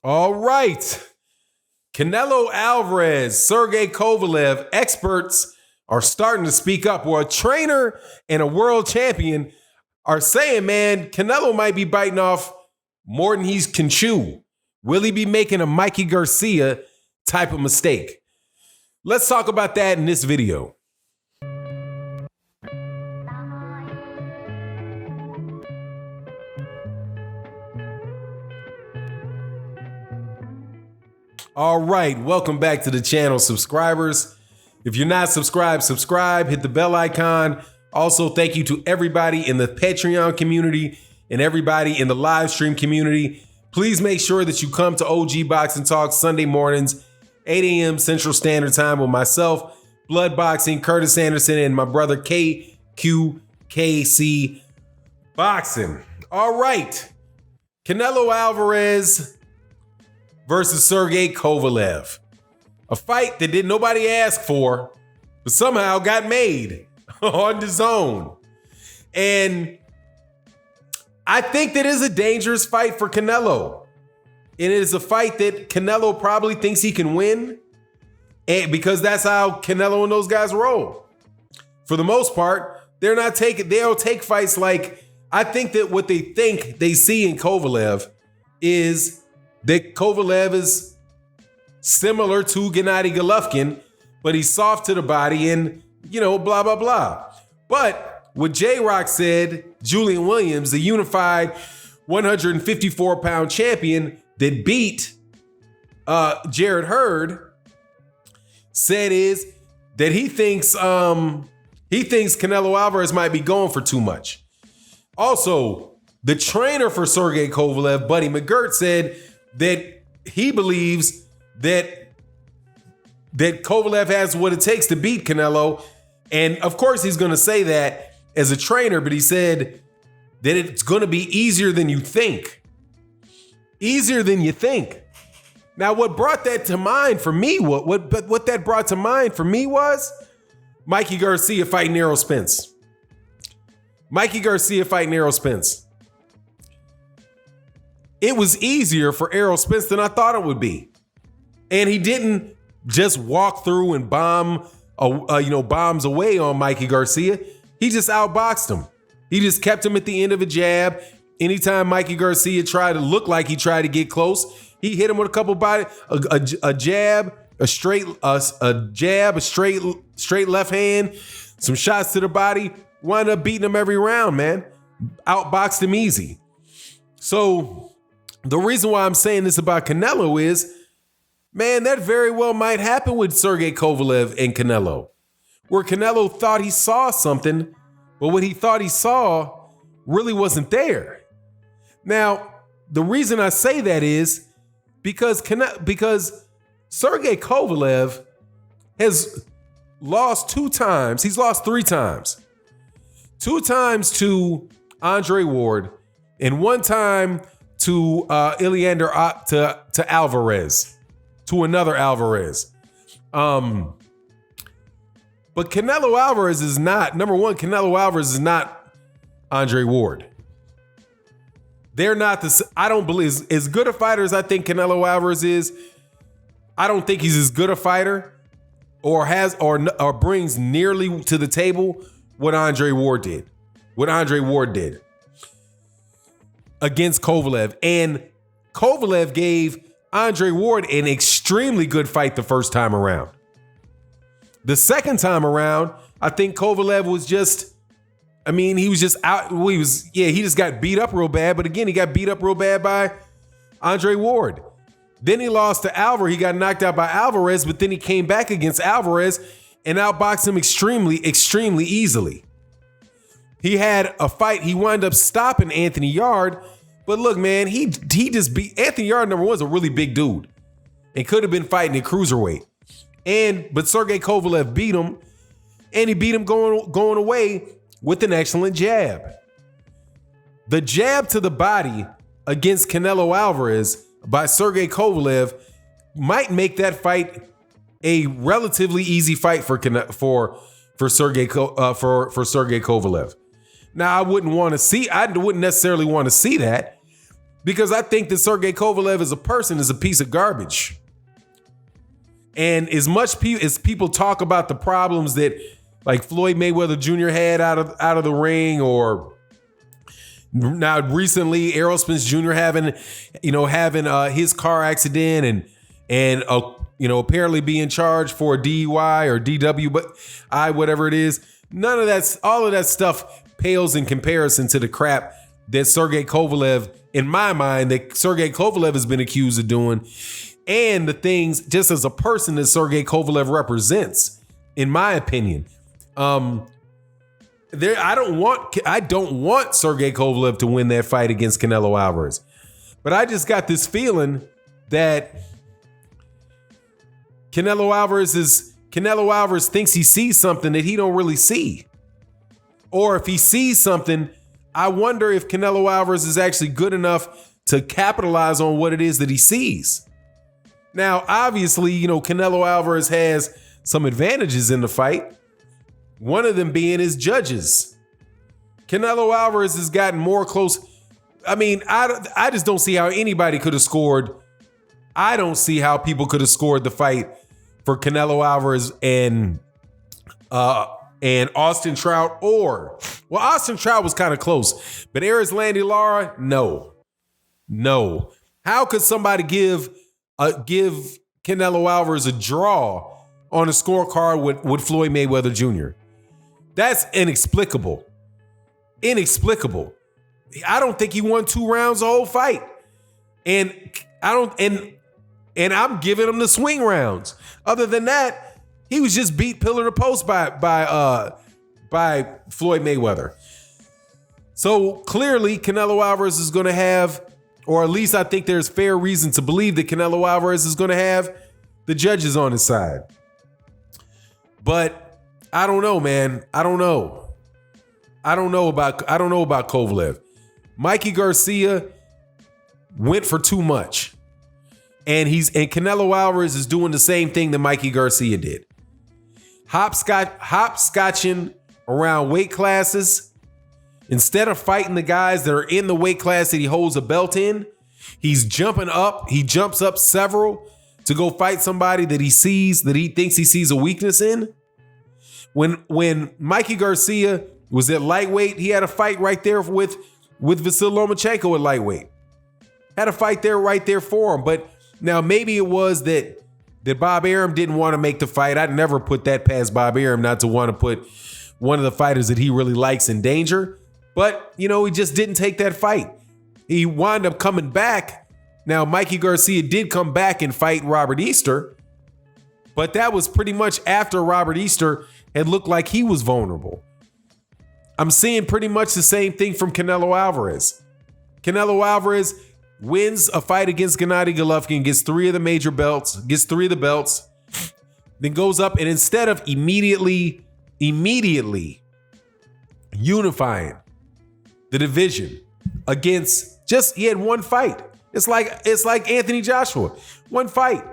All right. Canelo Alvarez, Sergey Kovalev, experts are starting to speak up. Well, a trainer and a world champion are saying, man, Canelo might be biting off more than he can chew. Will he be making a Mikey Garcia type of mistake? Let's talk about that in this video. All right, welcome back to the channel, subscribers. If you're not subscribed, subscribe, hit the bell icon. Also, thank you to everybody in the Patreon community and everybody in the live stream community. Please make sure that you come to OG Boxing Talk Sunday mornings, 8 a.m. Central Standard Time with myself, Blood Boxing, Curtis Anderson, and my brother KQKC Boxing. All right, Canelo Alvarez versus Sergey Kovalev. A fight that did nobody ask for, but somehow got made on the zone. And I think that is a dangerous fight for Canelo. It is a fight that Canelo probably thinks he can win, and because that's how Canelo and those guys roll. For the most part, they'll take fights like, I think that what they think they see in Kovalev is that Kovalev is similar to Gennady Golovkin, but he's soft to the body and, blah, blah, blah. But what J-Rock said, Julian Williams, the unified 154-pound champion that beat Jarrett Hurd, said is that he thinks Canelo Alvarez might be going for too much. Also, the trainer for Sergey Kovalev, Buddy McGirt, said that he believes that Kovalev has what it takes to beat Canelo. And of course, he's going to say that as a trainer, but he said that it's going to be easier than you think. Easier than you think. Now, what brought that to mind for me, what that brought to mind for me was Mikey Garcia fighting Errol Spence. Mikey Garcia fighting Errol Spence. It was easier for Errol Spence than I thought it would be. And he didn't just walk through and bombs away on Mikey Garcia. He just outboxed him. He just kept him at the end of a jab. Anytime Mikey Garcia tried to look like he tried to get close, he hit him with a couple a jab, a straight left hand, some shots to the body, wound up beating him every round, man. Outboxed him easy. So the reason why I'm saying this about Canelo is, man, that very well might happen with Sergey Kovalev and Canelo, where Canelo thought he saw something, but what he thought he saw really wasn't there. Now, the reason I say that is because Sergey Kovalev has lost 2 times. He's lost 3 times. 2 times to Andre Ward and 1 time to to Alvarez, to another Alvarez. But Canelo Alvarez is not, number one, Canelo Alvarez is not Andre Ward. They're not I don't believe, as good a fighter as I think Canelo Alvarez is, I don't think he's as good a fighter or brings nearly to the table what Andre Ward did. Against Kovalev. And Kovalev gave Andre Ward an extremely good fight the first time around. The second time around, I think Kovalev was just, he was just out. He just got beat up real bad. But again, he got beat up real bad by Andre Ward. Then he lost to Alvarez. He got knocked out by Alvarez, but then he came back against Alvarez and outboxed him extremely, extremely easily. He had a fight. He wound up stopping Anthony Yarde. But look, man, he just beat Anthony Yarde. Number one is a really big dude and could have been fighting at cruiserweight. But Sergey Kovalev beat him, and he beat him going away with an excellent jab. The jab to the body against Canelo Alvarez by Sergey Kovalev might make that fight a relatively easy fight for Sergey Kovalev. Now, I wouldn't necessarily want to see that, Because I think that Sergey Kovalev as a person is a piece of garbage. And as much as people talk about the problems that like Floyd Mayweather Jr. had out of the ring, or now recently Errol Spence Jr. having his car accident and apparently being charged for a DUI or DW, but whatever it is, all of that stuff pales in comparison to the crap that Sergey Kovalev, in my mind, that Sergey Kovalev has been accused of doing, and the things just as a person that Sergey Kovalev represents, in my opinion. I don't want Sergey Kovalev to win that fight against Canelo Alvarez, but I just got this feeling that Canelo Alvarez thinks he sees something that he don't really see, or if he sees something, I wonder if Canelo Alvarez is actually good enough to capitalize on what it is that he sees. Now, obviously, Canelo Alvarez has some advantages in the fight. One of them being his judges. Canelo Alvarez has gotten more close. I mean, I just don't see how anybody could have scored. I don't see how people could have scored the fight for Canelo Alvarez and Austin Trout, Austin Trout was kind of close, but Landy Lara, no. How could somebody give Canelo Alvarez a draw on a scorecard with Floyd Mayweather Jr.? That's inexplicable. I don't think he won 2 rounds the whole fight, and I'm giving him the swing rounds. Other than that, he was just beat pillar to post by Floyd Mayweather. So clearly Canelo Alvarez is going to have, or at least I think there's fair reason to believe that Canelo Alvarez is going to have the judges on his side. But I don't know, man. I don't know about Kovalev. Mikey Garcia went for too much. And Canelo Alvarez is doing the same thing that Mikey Garcia did. Hopscotching around weight classes. Instead of fighting the guys that are in the weight class that he holds a belt in, he's jumping up. He jumps up several to go fight somebody that he thinks he sees a weakness in. When Mikey Garcia was at lightweight, he had a fight right there with Vasyl Lomachenko at lightweight. Had a fight there right there for him. But now maybe it was that Bob Arum didn't want to make the fight. I'd never put that past Bob Arum not to want to put one of the fighters that he really likes in danger. But, he just didn't take that fight. He wound up coming back. Now, Mikey Garcia did come back and fight Robert Easter, but that was pretty much after Robert Easter had looked like he was vulnerable. I'm seeing pretty much the same thing from Canelo Alvarez. Canelo Alvarez wins a fight against Gennady Golovkin, gets 3 of the major belts, then goes up and instead of immediately unifying the division against he had one fight. It's like Anthony Joshua. One fight.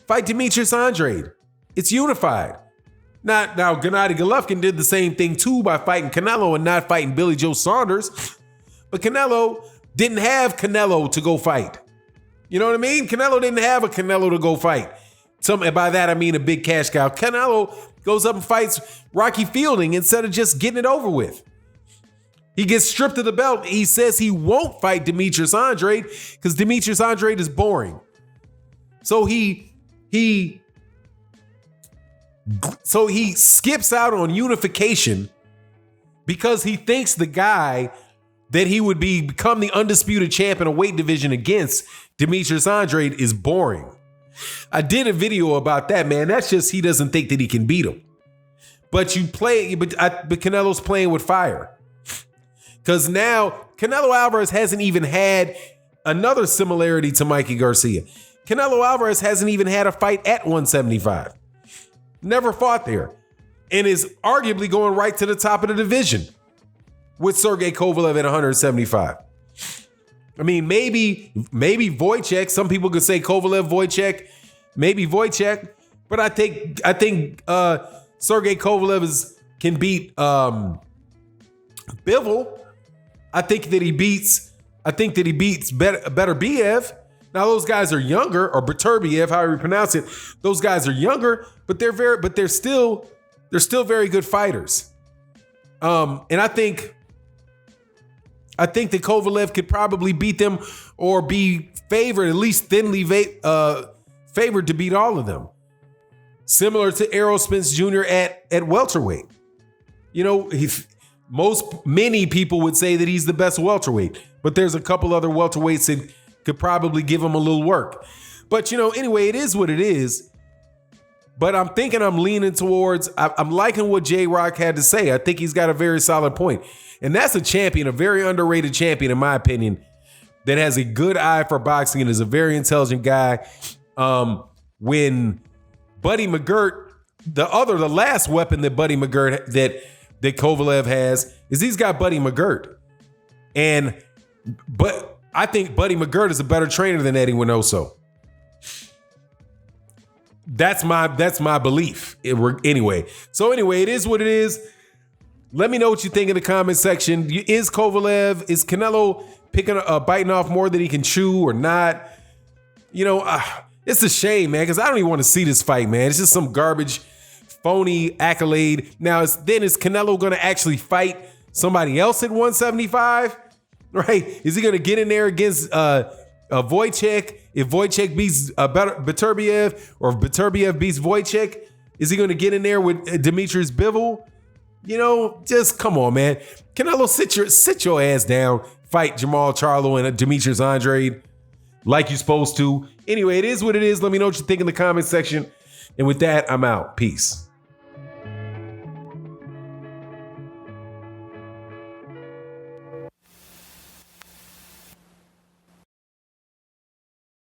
Fight Demetrius Andrade. It's unified. Now Gennady Golovkin did the same thing too by fighting Canelo and not fighting Billy Joe Saunders. But Canelo didn't have Canelo to go fight. You know what I mean? Canelo didn't have a Canelo to go fight. And by that I mean a big cash cow. Canelo goes up and fights Rocky Fielding instead of just getting it over with. He gets stripped of the belt. He says he won't fight Demetrius Andrade because Demetrius Andrade is boring. So he skips out on unification because he thinks the guy that he would become the undisputed champ in a weight division against, Demetrius Andrade, is boring. I did a video about that, man. That's just he doesn't think that he can beat him. But Canelo's playing with fire. Because now Canelo Alvarez hasn't even had another similarity to Mikey Garcia. Canelo Alvarez hasn't even had a fight at 175. Never fought there. And is arguably going right to the top of the division with Sergey Kovalev at 175. I mean, maybe Wojciech. Some people could say Kovalev, Wojciech, maybe Wojciech. But I think Sergey Kovalev can beat Bivol. I think that he beats I think that he beats better Biev. Now those guys are younger, or Beterbiev, however you pronounce it. Those guys are younger, but they're still very good fighters. And I think that Kovalev could probably beat them or be favored, at least thinly favored to beat all of them. Similar to Errol Spence Jr. at welterweight. You know, many people would say that he's the best welterweight, but there's a couple other welterweights that could probably give him a little work. But, you know, anyway, it is what it is. But I'm thinking I'm leaning towards, I'm liking what J-Rock had to say. I think he's got a very solid point. And that's a champion, a very underrated champion, in my opinion, that has a good eye for boxing and is a very intelligent guy. When Buddy McGirt, the last weapon that Buddy McGirt, that Kovalev has, is he's got Buddy McGirt. But I think Buddy McGirt is a better trainer than Eddie Winoso. That's my belief. Anyway, it is what it is. Let me know what you think in the comment section. Is Canelo biting off more than he can chew or not? You know, it's a shame, man, because I don't even want to see this fight, man. It's just some garbage, phony accolade. Now, is Canelo going to actually fight somebody else at 175? Right? Is he going to get in there against Wojciech? If Wojciech beats Beterbiev, or if Beterbiev beats Wojciech, is he going to get in there with Demetrius Bivol? You know, just come on, man. Canelo, sit your ass down. Fight Jamal Charlo and Demetrius Andrade like you're supposed to. Anyway, it is what it is. Let me know what you think in the comment section. And with that, I'm out. Peace.